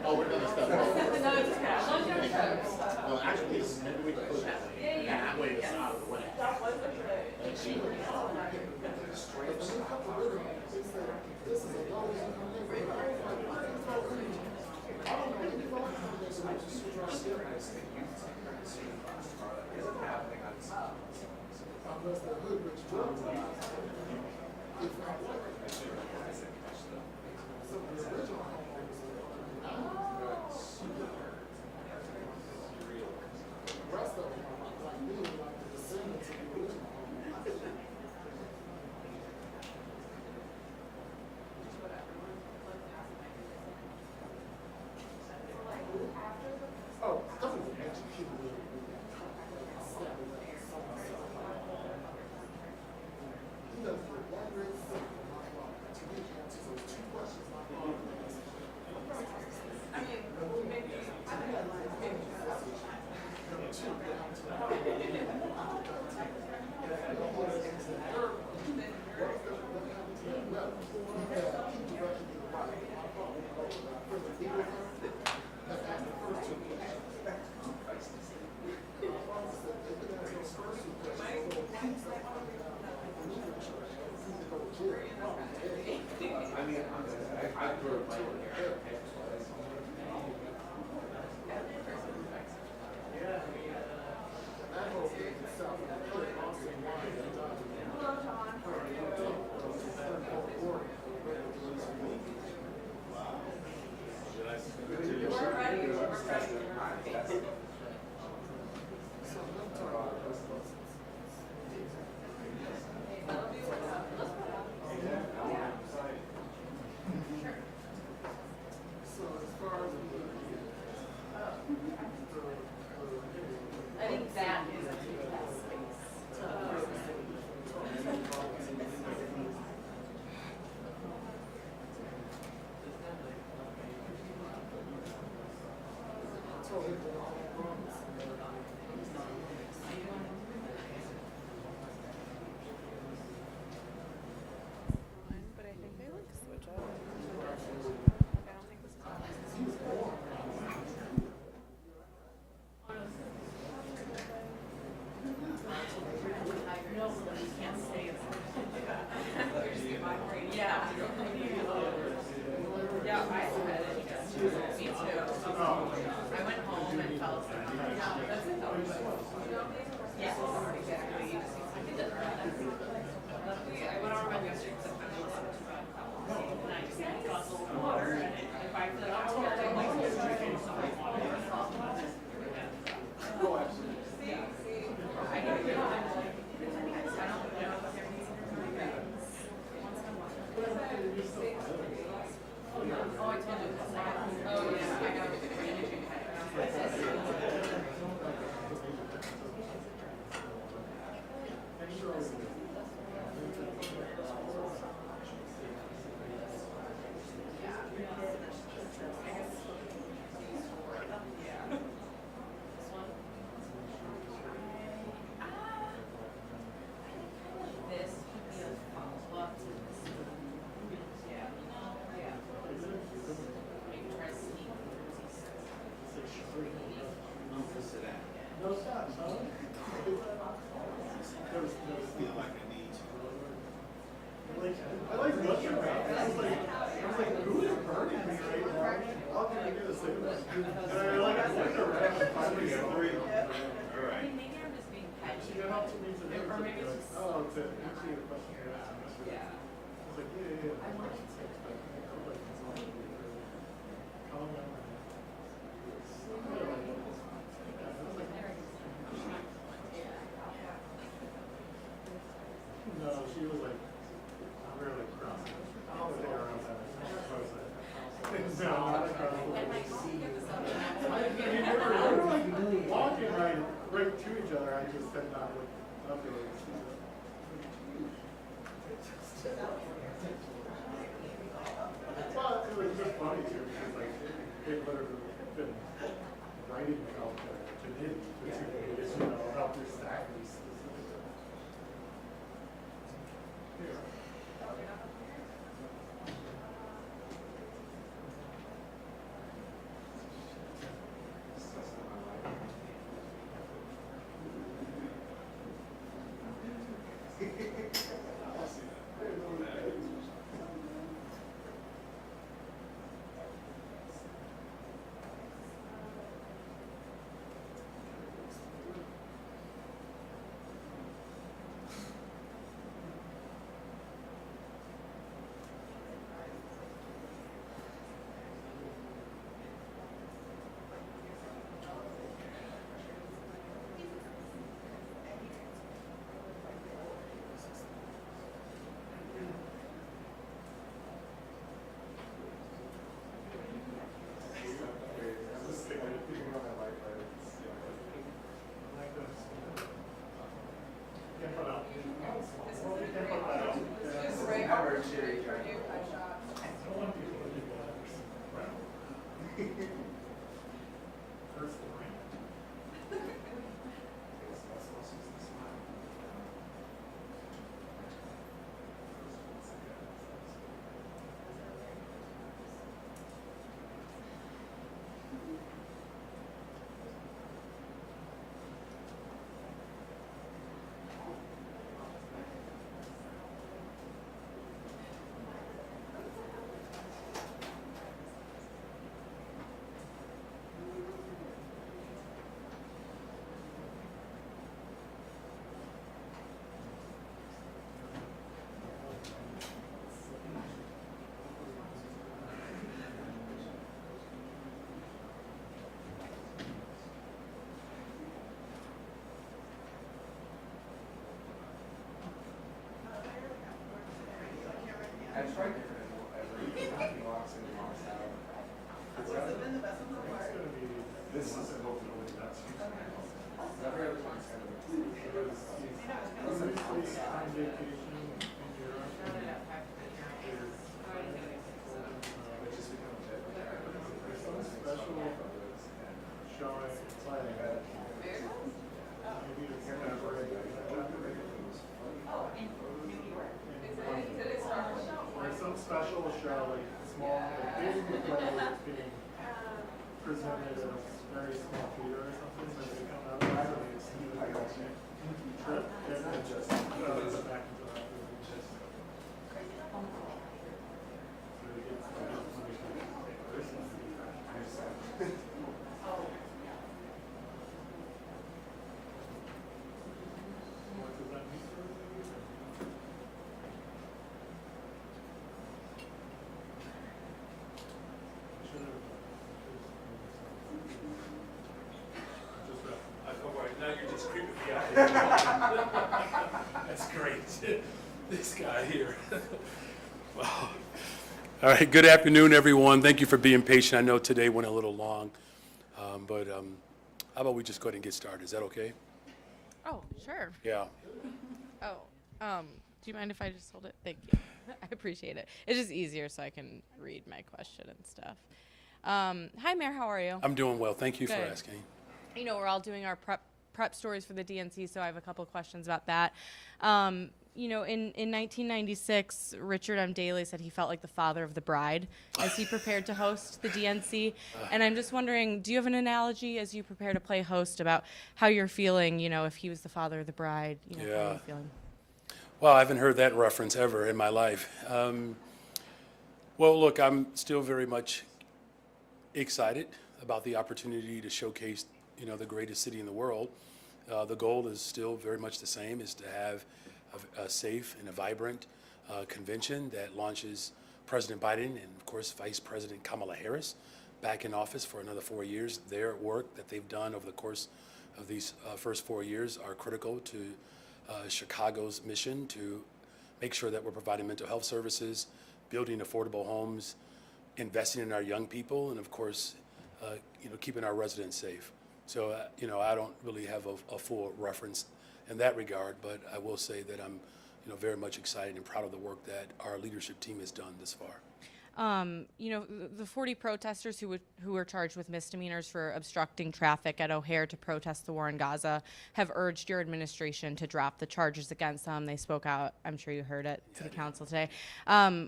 Oh, we're gonna stop. No, it's okay. Well, actually, maybe we can put that way. Yeah, that way it's out of the way. And she. like, I think they're around 5 All right. Maybe I'm just being She petty. got help to me today. Or maybe it's just. Oh, it's actually a question you're asking. Yeah. I was like, yeah. I wanted to. No, she was like, really cross. I was there around that. No, not across the And way. like, I'll get this up. We were like walking right to each other. I just said not look up at her. Well, it was just funny too because like they literally been writing about the committee to help their staff and specifically. I tried different every he walks in and walks out. This is hopefully that's. Every other one's kind of. Usually on vacation in Europe. Which has become a bit like There's some special showing, it's like, maybe it's there's some special show, like small, like basically it's being presented as very small theater or something, but they come out of it, and it's trip, and then just back into that. So it gets what does that mean for everybody? Now you're just creeping me out. That's great. This guy here. Wow. All right, good afternoon, everyone. Thank you for being patient. I know today went a little long, but how about we just go ahead and get started? Is that okay? Oh, sure. Yeah. Oh, do you mind if I just hold it? Thank you. I appreciate it. It's just easier so I can read my question and stuff. Hi, Mayor. How are you? I'm doing well. Thank you for Good. asking. You know, we're all doing our prep stories for the DNC, so I have a couple of questions about that. You know, in 1996, Richard M. Daley said he felt like the father of the bride as he prepared to host the DNC. And I'm just wondering, do you have an analogy as you prepare to play host about how you're feeling, you know, if he was the father of the bride, you know, how are Yeah. you feeling? Well, I haven't heard that reference ever in my life. Well, look, I'm still very much excited about the opportunity to showcase, the greatest city in the world. The goal is still very much the same, is to have a safe and a vibrant convention that launches President Biden and, of course, Vice President Kamala Harris back in office for another 4 years. Their work that they've done over the course of these first 4 years are critical to Chicago's mission to make sure that we're providing mental health services, building affordable homes, investing in our young people, and of course, keeping our residents safe. So, I don't really have a full reference in that regard, but I will say that I'm, very much excited and proud of the work that our leadership team has done this far. The 40 protesters who were charged with misdemeanors for obstructing traffic at O'Hare to protest the war in Gaza have urged your administration to drop the charges against them. They spoke out, I'm sure you heard it, to the council today.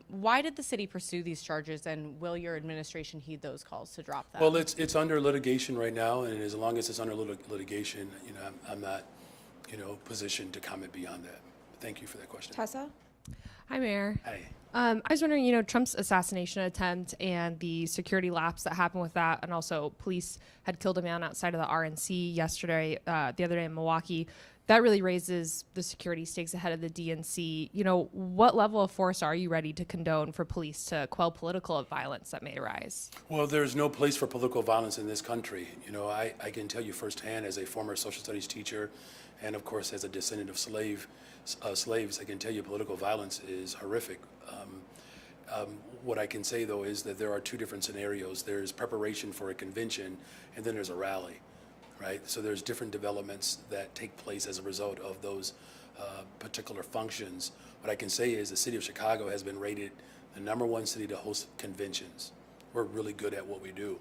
Why did the city pursue these charges, and will your administration heed those calls to drop them? Well, it's under litigation right now, and as long as it's under litigation, I'm not, positioned to comment beyond that. Thank you for that question. Tessa? Hi, Mayor. Hey. I was wondering, Trump's assassination attempt and the security lapse that happened with that, and also police had killed a man outside of the RNC yesterday, the other day in Milwaukee. That really raises the security stakes ahead of the DNC. What level of force are you ready to condone for police to quell political violence that may arise? Well, there's no place for political violence in this country. I can tell you firsthand as a former social studies teacher and, of course, as a descendant of slaves, I can tell you political violence is horrific. What I can say, though, is that there are two different scenarios. There's preparation for a convention, and then there's a rally, right? So there's different developments that take place as a result of those particular functions. What I can say is the city of Chicago has been rated the #1 city to host conventions. We're really good at what we do.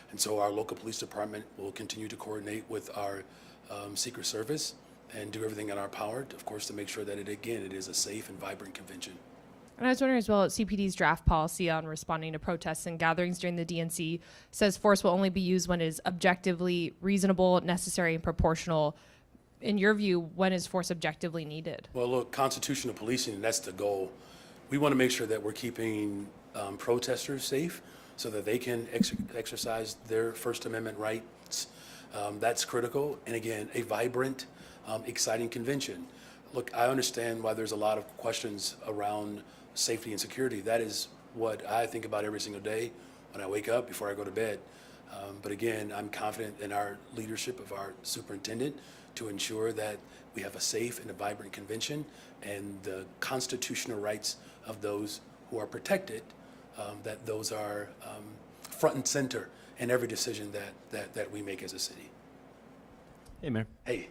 And so our local police department will continue to coordinate with our Secret Service and do everything in our power, of course, to make sure that it is a safe and vibrant convention. And I was wondering as well, CPD's draft policy on responding to protests and gatherings during the DNC says force will only be used when it is objectively reasonable, necessary, and proportional. In your view, when is force objectively needed? Well, look, constitutional policing, that's the goal. We want to make sure that we're keeping protesters safe so that they can exercise their First Amendment rights. That's critical. And again, a vibrant, exciting convention. Look, I understand why there's a lot of questions around safety and security. That is what I think about every single day when I wake up, before I go to bed. But again, I'm confident in our leadership of our superintendent to ensure that we have a safe and a vibrant convention, and the constitutional rights of those who are protected, that those are front and center in every decision that we make as a city. Hey, Mayor. Hey.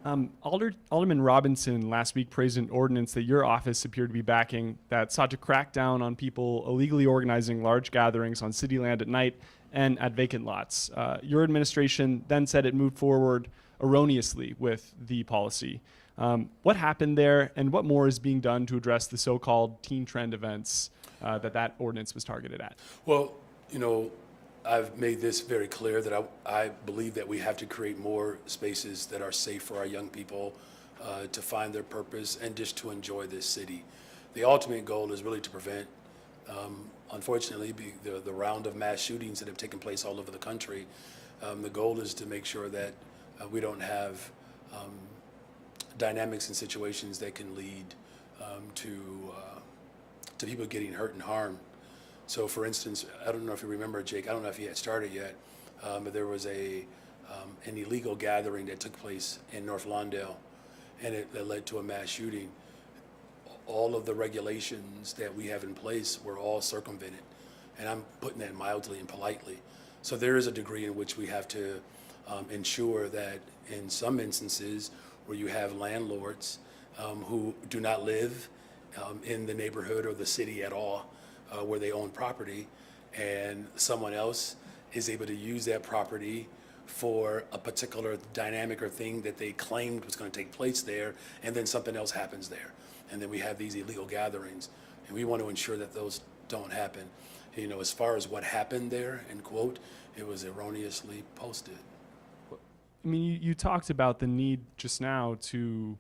Alderman Robinson last week praised an ordinance that your office appeared to be backing that sought to crack down on people illegally organizing large gatherings on city land at night and at vacant lots. Your administration then said it moved forward erroneously with the policy. What happened there, and what more is being done to address the so-called teen trend events that ordinance was targeted at? Well, I've made this very clear that I believe that we have to create more spaces that are safe for our young people to find their purpose and just to enjoy this city. The ultimate goal is really to prevent, unfortunately, the round of mass shootings that have taken place all over the country. The goal is to make sure that we don't have dynamics and situations that can lead to people getting hurt and harmed. So, for instance, I don't know if you remember, Jake, I don't know if he had started yet, but there was an illegal gathering that took place in North Lawndale, and it led to a mass shooting. All of the regulations that we have in place were all circumvented, and I'm putting that mildly and politely. So there is a degree in which we have to ensure that in some instances where you have landlords who do not live in the neighborhood or the city at all, where they own property, and someone else is able to use that property for a particular dynamic or thing that they claimed was going to take place there, and then something else happens there. And then we have these illegal gatherings, and we want to ensure that those don't happen. As far as what happened there, end quote, it was erroneously posted. I mean, you talked about the need just now to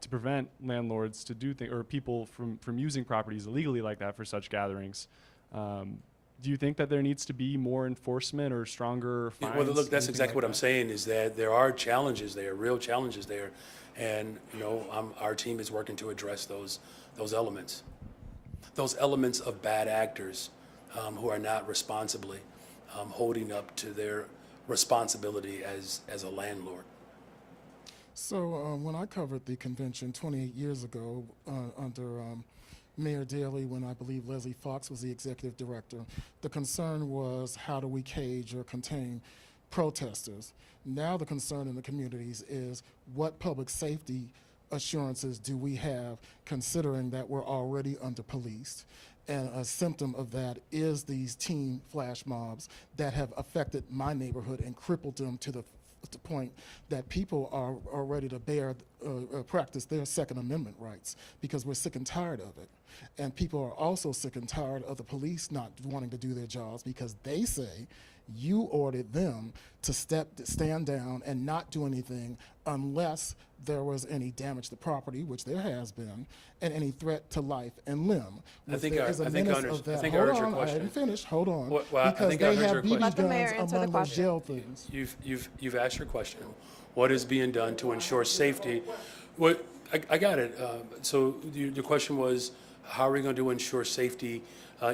prevent landlords to do things, or people from using properties illegally like that for such gatherings. Do you think that there needs to be more enforcement or stronger fines? Well, look, that's anything exactly like what I'm that? saying, is that there are challenges there, real challenges there. And, our team is working to address those elements. Those elements of bad actors who are not responsibly holding up to their responsibility as a landlord. So when I covered the convention 28 years ago under Mayor Daley, when I believe Leslie Fox was the executive director, the concern was how do we cage or contain protesters. Now the concern in the communities is what public safety assurances do we have, considering that we're already under-policed. And a symptom of that is these teen flash mobs that have affected my neighborhood and crippled them to the point that people are ready to practice their Second Amendment rights because we're sick and tired of it. And people are also sick and tired of the police not wanting to do their jobs because they say you ordered them to stand down and not do anything unless there was any damage to property, which there has been, and any threat to life and limb. I think There I is a think I menace under- of that. I think I Hold heard your on, I question. hadn't finished. Hold on. Well, I because think I they heard have your BB question. Let the guns mayor answer the among those question. jail things. You've asked your question. What is being done to ensure safety? What I got it. So the question was, how are we going to ensure safety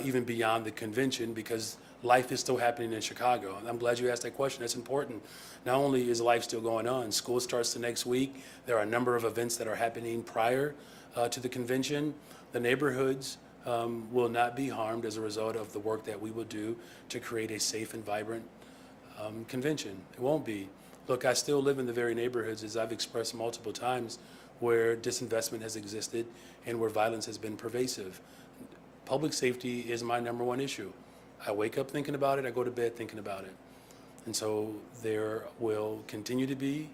even beyond the convention? Because life is still happening in Chicago. And I'm glad you asked that question. That's important. Not only is life still going on, school starts the next week. There are a number of events that are happening prior to the convention. The neighborhoods will not be harmed as a result of the work that we will do to create a safe and vibrant convention. It won't be. Look, I still live in the very neighborhoods, as I've expressed multiple times, where disinvestment has existed and where violence has been pervasive. Public safety is my number one issue. I wake up thinking about it, I go to bed thinking about it. And so there will continue to be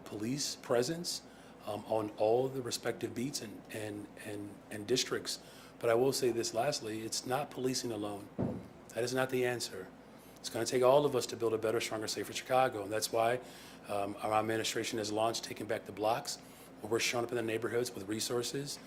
police presence on all the respective beats and districts. But I will say this lastly, it's not policing alone. That is not the answer. It's going to take all of us to build a better, stronger, safer Chicago. And that's why our administration has launched Taking Back the Blocks, where we're showing up in the neighborhoods with resources.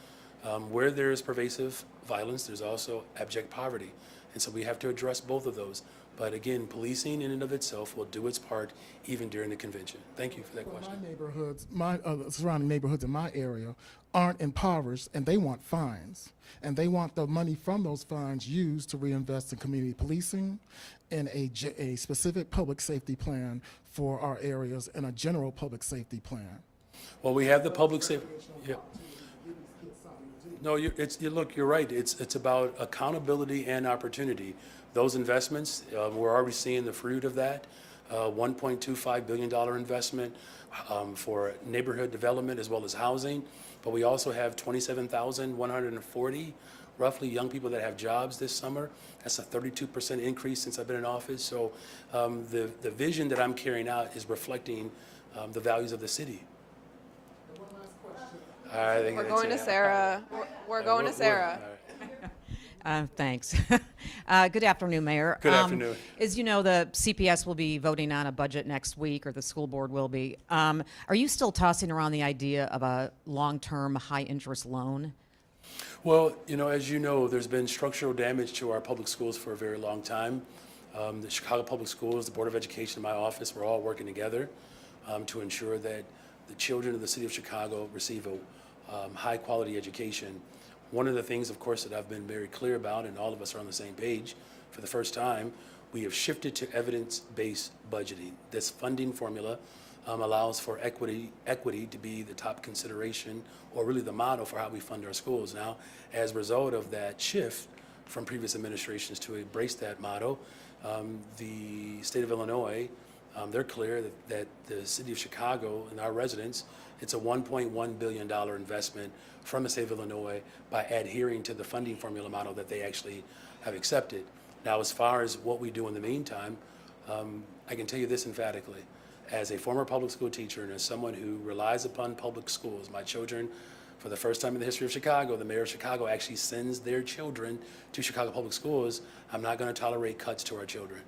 Where there is pervasive violence, there's also abject poverty. And so we have to address both of those. But again, policing in and of itself will do its part even during the convention. Thank you for that question. My neighborhoods, my surrounding neighborhoods in my area aren't impoverished, and they want fines. And they want the money from those fines used to reinvest in community policing and a specific public safety plan for our areas and a general public safety plan. Well, we have the public safety. Yeah. No, look, you're right. It's about accountability and opportunity. Those investments, we're already seeing the fruit of that. $1.25 billion investment for neighborhood development as well as housing. But we also have 27,140 roughly young people that have jobs this summer. That's a 32% increase since I've been in office. So the vision that I'm carrying out is reflecting the values of the city. I think We're that's going to it. Sarah. We're going to Sarah. all right. Thanks. Good afternoon, Mayor. Good afternoon. As you know, the CPS will be voting on a budget next week, or the school board will be. Are you still tossing around the idea of a long-term, high-interest loan? Well, as you know, there's been structural damage to our public schools for a very long time. The Chicago Public Schools, the Board of Education, my office, we're all working together to ensure that the children of the city of Chicago receive a high-quality education. One of the things, of course, that I've been very clear about, and all of us are on the same page for the first time, we have shifted to evidence-based budgeting. This funding formula allows for equity to be the top consideration, or really the model for how we fund our schools. Now, as a result of that shift from previous administrations to embrace that model, the state of Illinois, they're clear that the city of Chicago and our residents, it's a $1.1 billion investment from the state of Illinois by adhering to the funding formula model that they actually have accepted. Now, as far as what we do in the meantime, I can tell you this emphatically. As a former public school teacher and as someone who relies upon public schools, my children, for the first time in the history of Chicago, the mayor of Chicago actually sends their children to Chicago Public Schools. I'm not going to tolerate cuts to our children.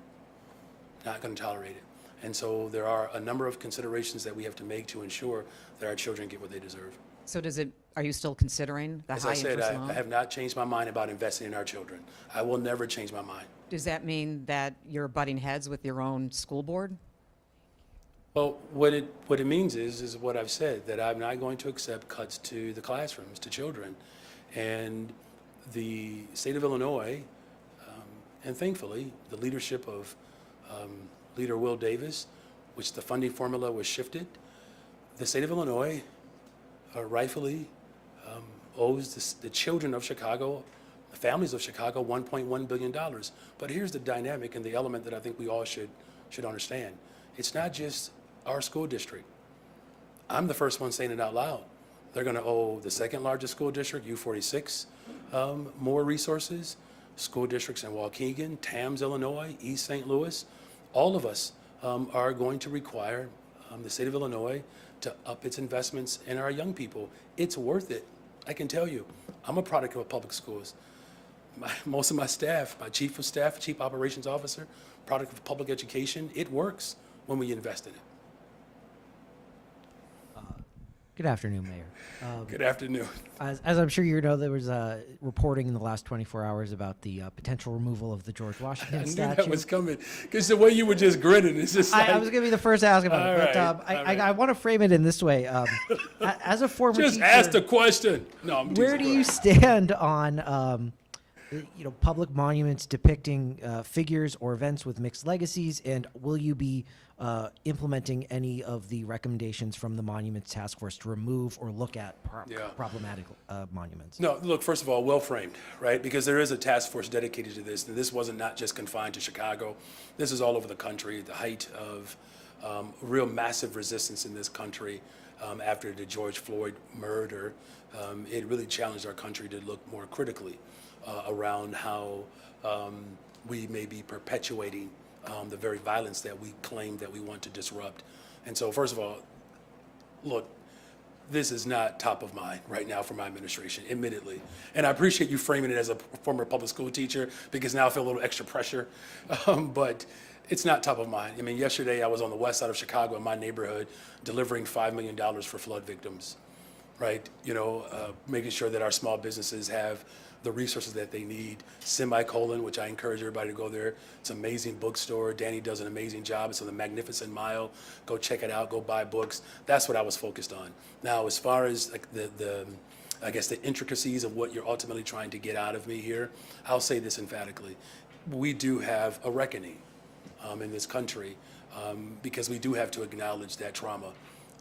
Not going to tolerate it. And so there are a number of considerations that we have to make to ensure that our children get what they deserve. So Are you still considering the As high I said, interest I loan? have not changed my mind about investing in our children. I will never change my mind. Does that mean that you're butting heads with your own school board? Well, what it means is what I've said, that I'm not going to accept cuts to the classrooms, to children. And the state of Illinois, and thankfully, the leadership of Leader Will Davis, which the funding formula was shifted, the state of Illinois rightfully owes the children of Chicago, the families of Chicago, $1.1 billion. But here's the dynamic and the element that I think we all should understand. It's not just our school district. I'm the first one saying it out loud. They're going to owe the second largest school district, U46, more resources. School districts in Waukegan, Tams, Illinois, East St. Louis, all of us are going to require the state of Illinois to up its investments in our young people. It's worth it. I can tell you, I'm a product of public schools. Most of my staff, my chief of staff, chief operations officer, product of public education, it works when we invest in it. Good afternoon, Mayor. Good afternoon. As I'm sure you know, there was reporting in the last 24 hours about the potential removal of the George Washington I knew statue. that was coming, because the way you were just grinning, it's just like, I was going to be the first to ask about All it, but right, I want to frame it in this way. As a former just teacher, ask the question. No, I'm where teasing. do you stand on public monuments depicting figures or events with mixed legacies, and will you be implementing any of the recommendations from the Monuments Task Force to remove or look at problematic monuments? No, look, first of all, well framed, right? Because there is a task force dedicated to this, and this wasn't not just confined to Chicago. This is all over the country, the height of real massive resistance in this country after the George Floyd murder. It really challenged our country to look more critically around how we may be perpetuating the very violence that we claim that we want to disrupt. And so, first of all, look, this is not top of mind right now for my administration, admittedly. And I appreciate you framing it as a former public school teacher, because now I feel a little extra pressure. But it's not top of mind. I mean, yesterday I was on the west side of Chicago in my neighborhood delivering $5 million for flood victims, right? Making sure that our small businesses have the resources that they need. Semicolon, which I encourage everybody to go there. It's an amazing bookstore. Danny does an amazing job. It's on the Magnificent Mile. Go check it out. Go buy books. That's what I was focused on. Now, as far as like I guess the intricacies of what you're ultimately trying to get out of me here, I'll say this emphatically. We do have a reckoning in this country because we do have to acknowledge that trauma.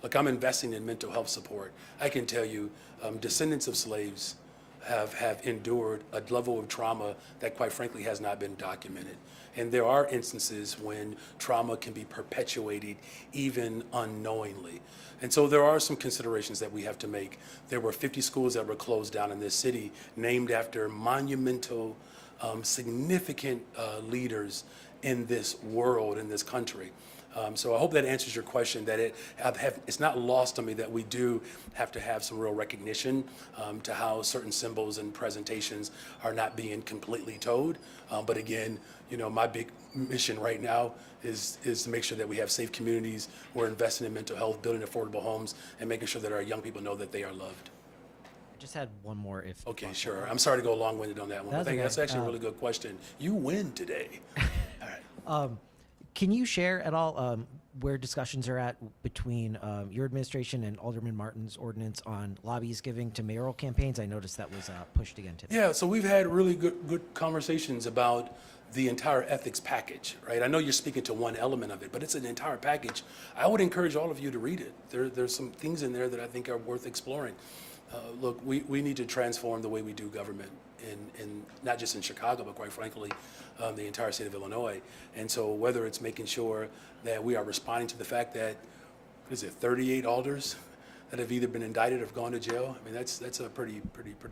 Look, I'm investing in mental health support. I can tell you, descendants of slaves have endured a level of trauma that quite frankly has not been documented. And there are instances when trauma can be perpetuated even unknowingly. And so there are some considerations that we have to make. There were 50 schools that were closed down in this city named after monumental, significant leaders in this world, in this country. So I hope that answers your question, that it's not lost on me that we do have to have some real recognition to how certain symbols and presentations are not being completely towed. But again, my big mission right now is to make sure that we have safe communities. We're investing in mental health, building affordable homes, and making sure that our young people know that they are loved. I just had one more if Okay, possible. sure. I'm sorry to go long-winded on that one. That's I think okay. that's actually a really good question. You win today. All right. Can you share at all where discussions are at between your administration and Alderman Martin's ordinance on lobbyist giving to mayoral campaigns? I noticed that was pushed again today. Yeah, so we've had really good conversations about the entire ethics package, right? I know you're speaking to one element of it, but it's an entire package. I would encourage all of you to read it. There's some things in there that I think are worth exploring. Look, we need to transform the way we do government in not just in Chicago, but quite frankly, the entire state of Illinois. And so whether it's making sure that we are responding to the fact that, 38 alders that have either been indicted or have gone to jail? I mean, that's a pretty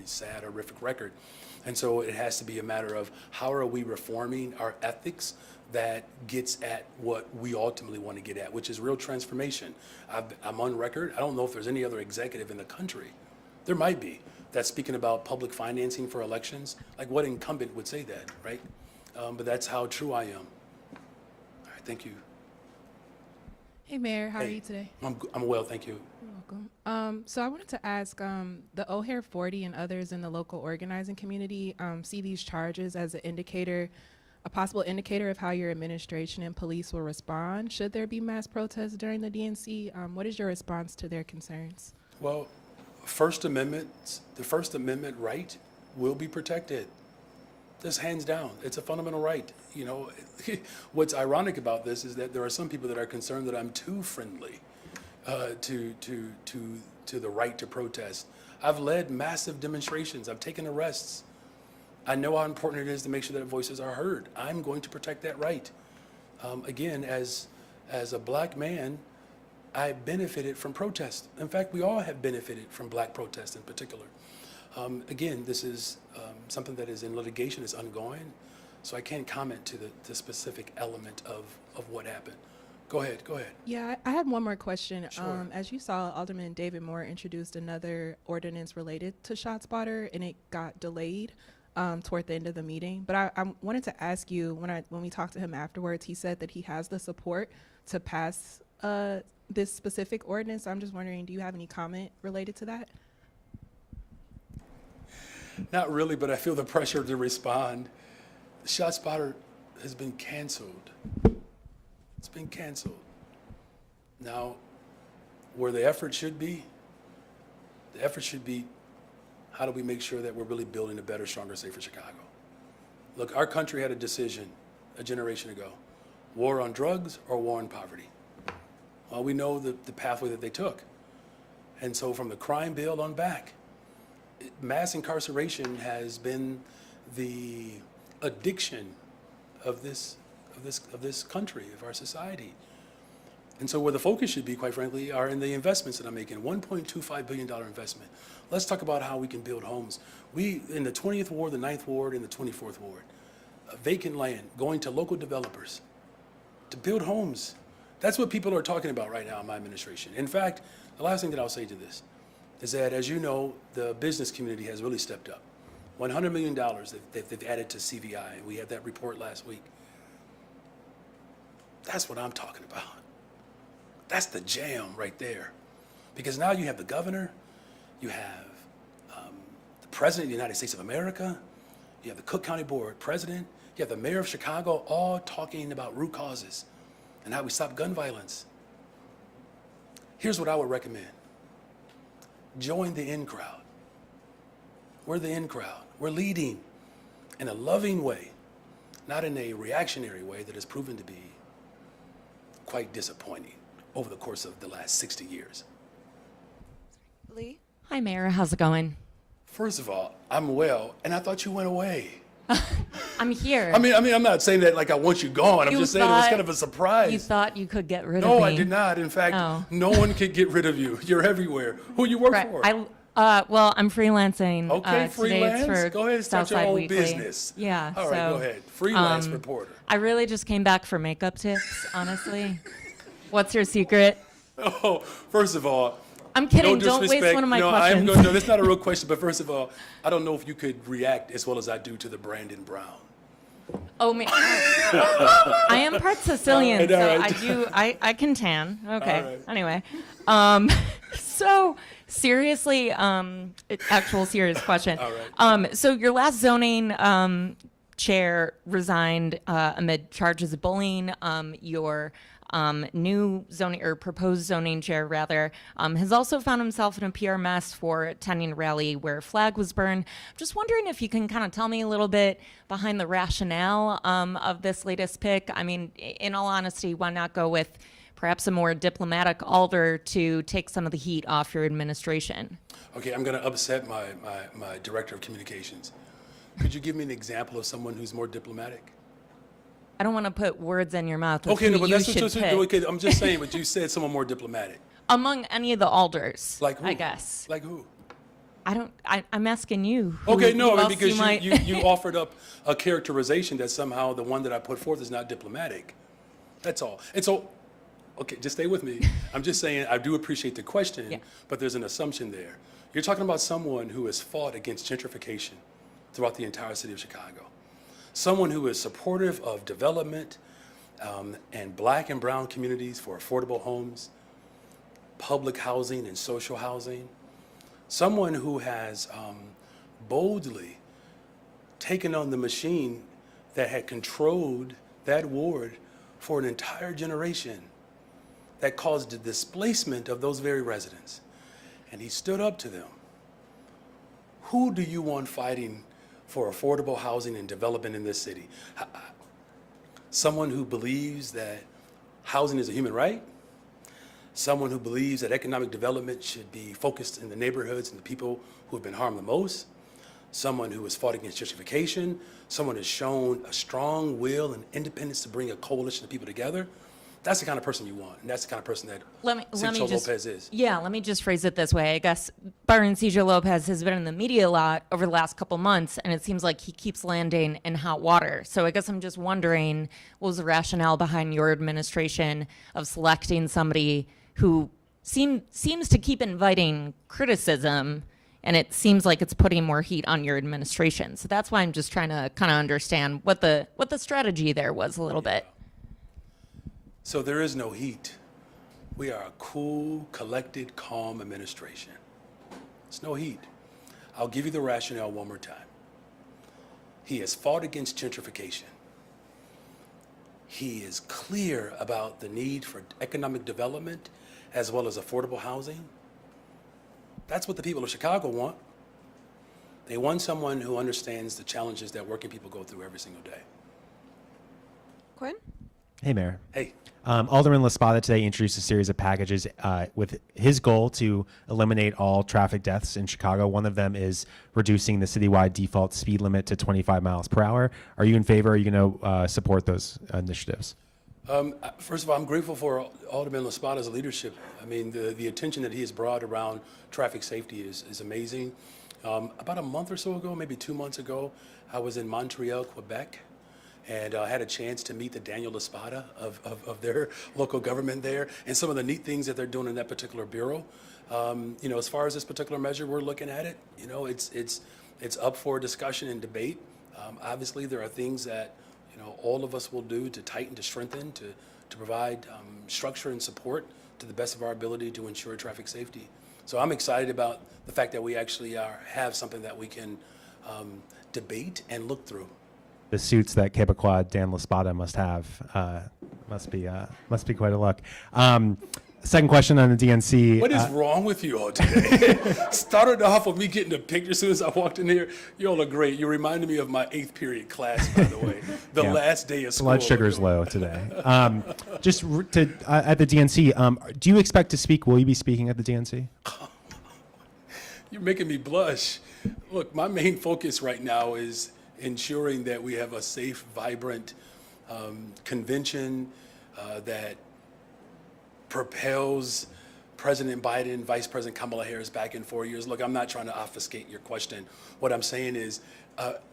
sad, horrific record. And so it has to be a matter of how are we reforming our ethics that gets at what we ultimately want to get at, which is real transformation. I'm on record. I don't know if there's any other executive in the country. There might be. That's speaking about public financing for elections. Like, what incumbent would say that, right? But that's how true I am. All right, thank you. Hey, Mayor, how are Hey. you today? I'm well, thank you. You're welcome. So I wanted to ask, the O'Hare 40 and others in the local organizing community see these charges as an indicator, a possible indicator of how your administration and police will respond should there be mass protests during the DNC. What is your response to their concerns? Well, the First Amendment right will be protected. Just hands down. It's a fundamental right. You know, what's ironic about this is that there are some people that are concerned that I'm too friendly to the right to protest. I've led massive demonstrations. I've taken arrests. I know how important it is to make sure that voices are heard. I'm going to protect that right. Again, as a black man, I benefited from protest. In fact, we all have benefited from black protest in particular. Again, this is something that is in litigation, is ongoing, so I can't comment to the specific element of what happened. Go ahead. Yeah, I had one more question. Sure. As you saw, Alderman David Moore introduced another ordinance related to ShotSpotter, and it got delayed toward the end of the meeting. But I wanted to ask you, when we talked to him afterwards, he said that he has the support to pass this specific ordinance. I'm just wondering, do you have any comment related to that? Not really, but I feel the pressure to respond. ShotSpotter has been canceled. It's been canceled. Now, where the effort should be, how do we make sure that we're really building a better, stronger, safer Chicago? Look, our country had a decision a generation ago: war on drugs or war on poverty. Well, we know the pathway that they took. And so from the crime bill on back, mass incarceration has been the addiction of this country, of our society. And so where the focus should be, quite frankly, are in the investments that I'm making. $1.25 billion investment. Let's talk about how we can build homes. We, in the 20th Ward, the 9th Ward, and the 24th Ward, vacant land going to local developers to build homes. That's what people are talking about right now in my administration. In fact, the last thing that I'll say to this is that, as you know, the business community has really stepped up. $100 million that they've added to CVI. We had that report last week. That's what I'm talking about. That's the jam right there. Because now you have the governor, you have the president of the United States of America, you have the Cook County Board president, you have the mayor of Chicago, all talking about root causes and how we stop gun violence. Here's what I would recommend. Join the in crowd. We're the in crowd. We're leading in a loving way, not in a reactionary way that has proven to be quite disappointing over the course of the last 60 years. Lee? Hi, Mayor. How's it going? First of all, I'm well, and I thought you went away. I'm here. I mean, I'm not saying that like I want you gone. I'm just saying it was kind of a surprise. You thought you could get rid of No, me. I did not. In fact, no one could get rid of you. You're everywhere. Who you work for? Well, I'm freelancing. Okay, Today freelance. it's for Go ahead and start your Southside own Weekly. business. Yeah. All right, go ahead. Freelance reporter. I really just came back for makeup tips, honestly. What's your secret? Oh, first of all, I'm kidding. no Don't waste disrespect. one of my no, questions. No, that's not a real question. But first of all, I don't know if you could react as well as I do to the Brandon Brown. Oh, me. I am part Sicilian, All right. so I can tan. Okay. All right. Anyway, so seriously, actual serious question. All right. So your last zoning chair resigned amid charges of bullying. Your new zoning or proposed zoning chair rather has also found himself in a PR mess for attending a rally where a flag was burned. Just wondering if you can kind of tell me a little bit behind the rationale of this latest pick. I mean, in all honesty, why not go with perhaps a more diplomatic alder to take some of the heat off your administration? Okay, I'm going to upset my director of communications. Could you give me an example of someone who's more diplomatic? I don't want to put words in your mouth. Of Okay, who no, but you that's should pick. okay. I'm just saying, but you said someone more diplomatic. Among any of the alders, Like who? I guess. Like who? I'm asking you. Who, Okay, no, who else because might... you offered up a characterization that somehow the one that I put forth is not diplomatic. That's all. And so, okay, just stay with me. I'm just saying I do appreciate the question, Yeah. but there's an assumption there. You're talking about someone who has fought against gentrification throughout the entire city of Chicago. Someone who is supportive of development and black and brown communities for affordable homes, public housing and social housing. Someone who has boldly taken on the machine that had controlled that ward for an entire generation, that caused the displacement of those very residents. And he stood up to them. Who do you want fighting for affordable housing and development in this city? Someone who believes that housing is a human right? Someone who believes that economic development should be focused in the neighborhoods and the people who have been harmed the most? Someone who has fought against gentrification? Someone who has shown a strong will and independence to bring a coalition of people together? That's the kind of person you want, and that's the kind of person that Cesar Lopez is. Yeah, let me just phrase it this way. I guess Byron Cesar Lopez has been in the media a lot over the last couple months, and it seems like he keeps landing in hot water. So I guess I'm just wondering, what was the rationale behind your administration of selecting somebody who seems to keep inviting criticism, and it seems like it's putting more heat on your administration? So that's why I'm just trying to kind of understand what the strategy there was a little bit. So there is no heat. We are a cool, collected, calm administration. There's no heat. I'll give you the rationale one more time. He has fought against gentrification. He is clear about the need for economic development as well as affordable housing. That's what the people of Chicago want. They want someone who understands the challenges that working people go through every single day. Quinn? Hey, Mayor. Hey. Alderman LaSpada today introduced a series of packages with his goal to eliminate all traffic deaths in Chicago. One of them is reducing the citywide default speed limit to 25 miles per hour. Are you in favor? Are you going to support those initiatives? First of all, I'm grateful for Alderman LaSpada's leadership. I mean, the attention that he has brought around traffic safety is amazing. About a month or so ago, maybe 2 months ago, I was in Montreal, Quebec, and I had a chance to meet the Daniel LaSpada of their local government there, and some of the neat things that they're doing in that particular bureau. You know, as far as this particular measure, we're looking at it. You know, it's up for discussion and debate. Obviously, there are things that all of us will do to tighten, to strengthen, to provide structure and support to the best of our ability to ensure traffic safety. So I'm excited about the fact that we actually have something that we can debate and look through. The suits that Quebecois Dan LaSpada must have must be quite a look. Second question on the DNC. What is wrong with you all today? Started off with me getting a picture as soon as I walked in here. You all are great. You reminded me of my 8th period class, by the way. The last day of school. Blood sugar's low today. At the DNC, do you expect to speak? Will you be speaking at the DNC? You're making me blush. Look, my main focus right now is ensuring that we have a safe, vibrant convention that propels President Biden, Vice President Kamala Harris back in 4 years. Look, I'm not trying to obfuscate your question. What I'm saying is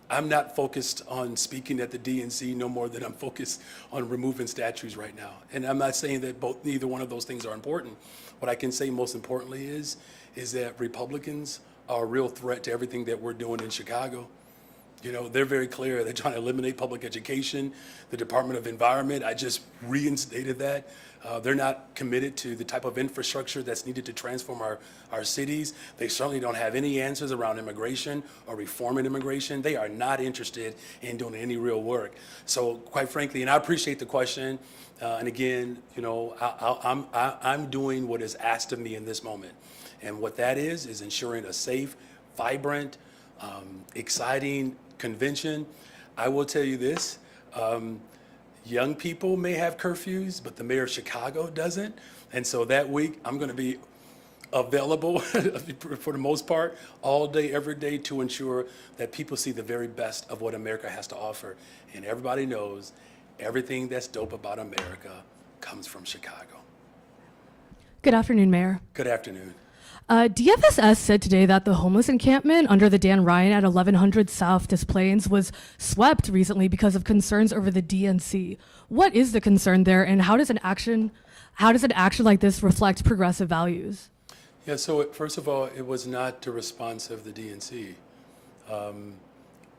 I'm not focused on speaking at the DNC no more than I'm focused on removing statues right now. And I'm not saying that neither one of those things are important. What I can say most importantly is that Republicans are a real threat to everything that we're doing in Chicago. You know, they're very clear. They're trying to eliminate public education, the Department of Environment. I just reinstated that. They're not committed to the type of infrastructure that's needed to transform our cities. They certainly don't have any answers around immigration or reforming immigration. They are not interested in doing any real work. So quite frankly, and I appreciate the question, and again, I'm doing what is asked of me in this moment. And what that is ensuring a safe, vibrant, exciting convention. I will tell you this, young people may have curfews, but the mayor of Chicago doesn't. And so that week, I'm going to be available for the most part, all day, every day, to ensure that people see the very best of what America has to offer. And everybody knows everything that's dope about America comes from Chicago. Good afternoon, Mayor. Good afternoon. DFSS said today that the homeless encampment under the Dan Ryan at 1100 South Des Plaines was swept recently because of concerns over the DNC. What is the concern there, and how does an action like this reflect progressive values? Yeah, so first of all, it was not the response of the DNC.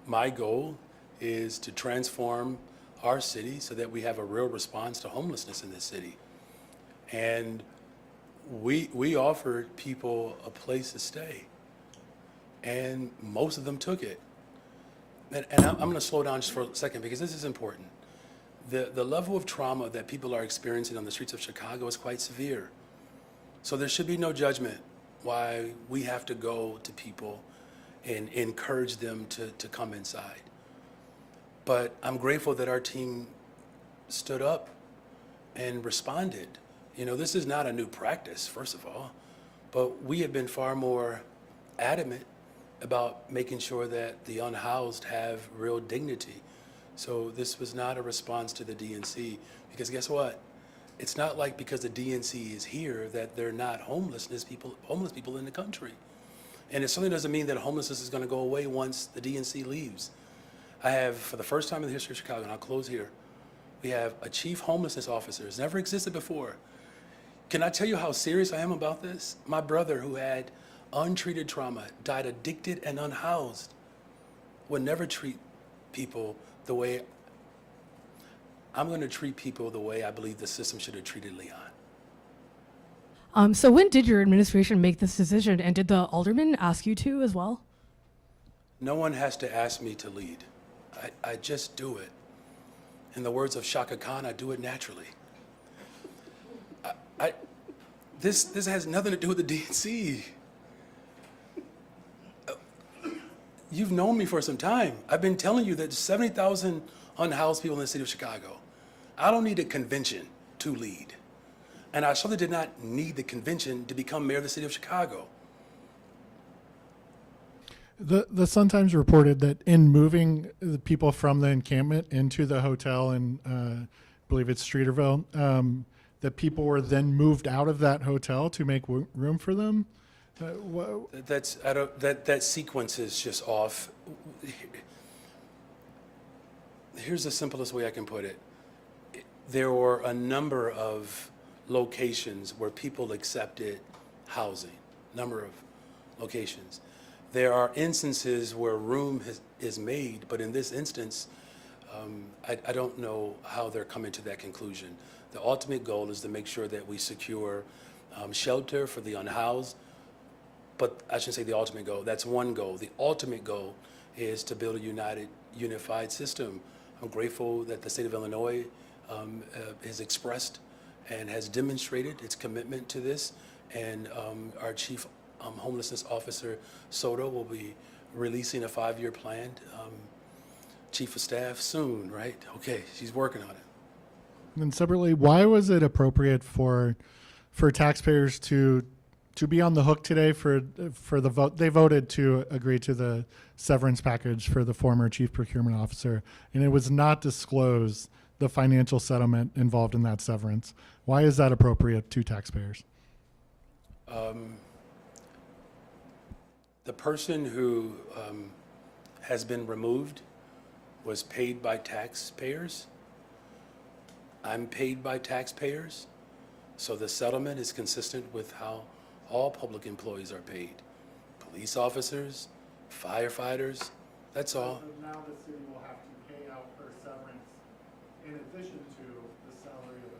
My goal is to transform our city so that we have a real response to homelessness in this city. And we offered people a place to stay, and most of them took it. And I'm going to slow down just for a second because this is important. The level of trauma that people are experiencing on the streets of Chicago is quite severe. So there should be no judgment why we have to go to people and encourage them to come inside. But I'm grateful that our team stood up and responded. You know, this is not a new practice, first of all, but we have been far more adamant about making sure that the unhoused have real dignity. So this was not a response to the DNC, because guess what? It's not like because the DNC is here that they're not homeless people in the country. And it certainly doesn't mean that homelessness is going to go away once the DNC leaves. I have, for the first time in the history of Chicago, and I'll close here, we have a chief homelessness officer. It's never existed before. Can I tell you how serious I am about this? My brother, who had untreated trauma, died addicted and unhoused, would never treat people the way I'm going to treat people the way I believe the system should have treated Leon. So when did your administration make this decision, and did the alderman ask you to as well? No one has to ask me to lead. I just do it. In the words of Shaka Khan, I do it naturally. This has nothing to do with the DNC. You've known me for some time. I've been telling you that there's 70,000 unhoused people in the city of Chicago. I don't need a convention to lead. And I certainly did not need the convention to become mayor of the city of Chicago. The Sun-Times reported that in moving the people from the encampment into the hotel in, I believe it's Streeterville, that people were then moved out of that hotel to make room for them. That sequence is just off. Here's the simplest way I can put it. There were a number of locations where people accepted housing, number of locations. There are instances where room is made, but in this instance, I don't know how they're coming to that conclusion. The ultimate goal is to make sure that we secure shelter for the unhoused, but I shouldn't say the ultimate goal. That's one goal. The ultimate goal is to build a unified system. I'm grateful that the state of Illinois has expressed and has demonstrated its commitment to this, and our chief homelessness officer, Soto, will be releasing a 5-year plan. Chief of staff soon, right? Okay, she's working on it. And separately, why was it appropriate for taxpayers to be on the hook today for the vote? They voted to agree to the severance package for the former chief procurement officer, and it was not disclosed the financial settlement involved in that severance. Why is that appropriate to taxpayers? The person who has been removed was paid by taxpayers. I'm paid by taxpayers. So the settlement is consistent with how all public employees are paid. Police officers, firefighters, that's all. So now the city will have to pay out her severance in addition to the salary of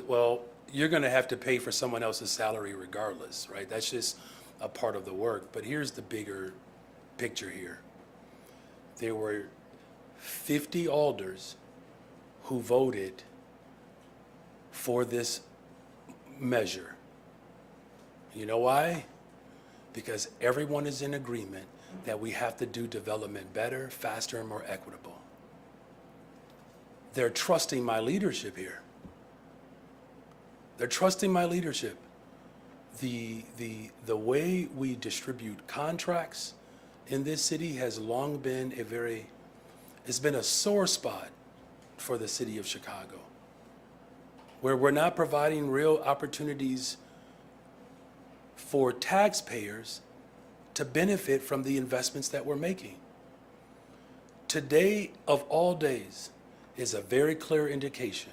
Well, you're going to have to pay for someone else's salary regardless, right? That's just a part of the work. But here's the bigger picture here. There were 50 alders who voted for this measure. You know why? Because everyone is in agreement that we have to do development better, faster, and more equitable. They're trusting my leadership here. They're trusting my leadership. The way we distribute contracts in this city has long been it's been a sore spot for the city of Chicago, where we're not providing real opportunities for taxpayers to benefit from the investments that we're making. Today, of all days, is a very clear indication.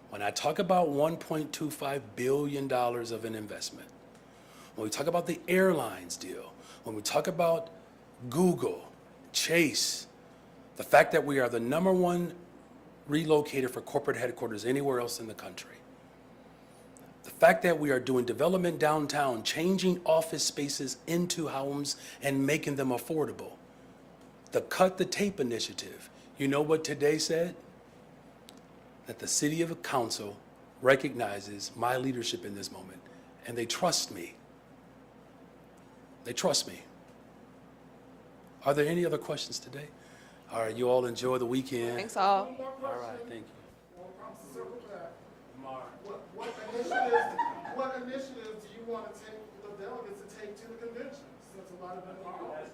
When I talk about $1.25 billion of an investment, when we talk about the airlines deal, when we talk about Google, Chase, The fact that we are the #1 relocator for corporate headquarters anywhere else in the country. The fact that we are doing development downtown, changing office spaces into homes and making them affordable. The Cut the Tape initiative. You know what today said? That the city of council recognizes my leadership in this moment, and they trust me. They trust me. Are there any other questions today? All right, you all enjoy the weekend. Thanks all. All right, thank you. What initiatives do you want to take the delegates to take to the convention? Since a lot of them are.